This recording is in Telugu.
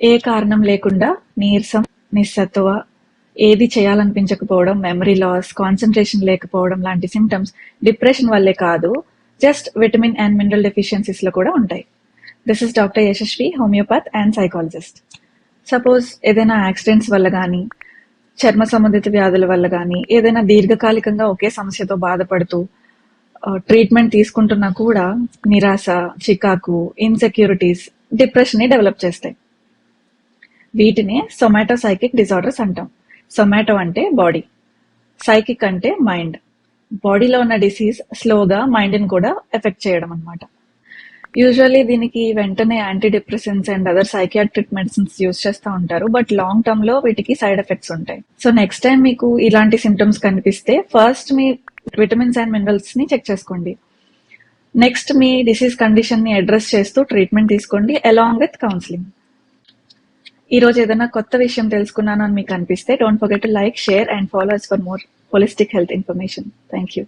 ఏ కారణం లేకుండా నీరసం, నిస్సత్తువ, ఏది చేయాలనిపించకపోవడం, మెమరీ లాస్, కాన్సన్ట్రేషన్ లేకపోవడం లాంటి సిమ్టమ్స్ డిప్రెషన్ వల్లే కాదు, just vitamin and mineral deficiencies లో కూడా ఉంటాయి. This is doctor Yashasvi, homeopath and psychologist. Suppose ఏదైనా యాక్సిడెంట్స్ వల్ల కానీ, చర్మ సంబంధిత వ్యాధుల వల్ల కానీ, ఏదైనా దీర్ఘకాలికంగా ఒకే సమస్యతో బాధపడుతూ ట్రీట్మెంట్ తీసుకుంటున్నా కూడా నిరాశ, చికాకు, ఇన్సెక్యూరిటీస్ డిప్రెషన్ ని డెవలప్ చేస్తాయి. వీటినే సొమాటో సైకిక్ డిజార్డర్స్ అంటాం. సొమాటో అంటే బాడీ, సైకిక్ అంటే మైండ్. బాడీలో ఉన్న డిసీజ్ స్లోగా మైండ్ ని కూడా ఎఫెక్ట్ చేయడం అనమాట. యూజువల్లీ దీనికి వెంటనే anti depressants and other psychiatric medicines use చేస్తూ ఉంటారు, బట్ లాంగ్ టర్మ్ లో వీటికి సైడ్ ఎఫెక్ట్స్ ఉంటాయి. సో నెక్స్ట్ టైం మీకు ఇలాంటి సిమ్టమ్స్ కనిపిస్తే first me vitamins and minerals ని చెక్ చేసుకోండి. నెక్స్ట్ మీ డిసీజ్ కండిషన్ ని అడ్రస్ చేస్తూ ట్రీట్మెంట్ తీసుకోండి అలాంగ్ విత్ కౌన్సిలింగ్. ఈ రోజు ఏదైనా కొత్త విషయం తెలుసుకున్నాను అని మీకు అనిపిస్తే don't forget to like, share and follow us for more holistic health information. Thank you.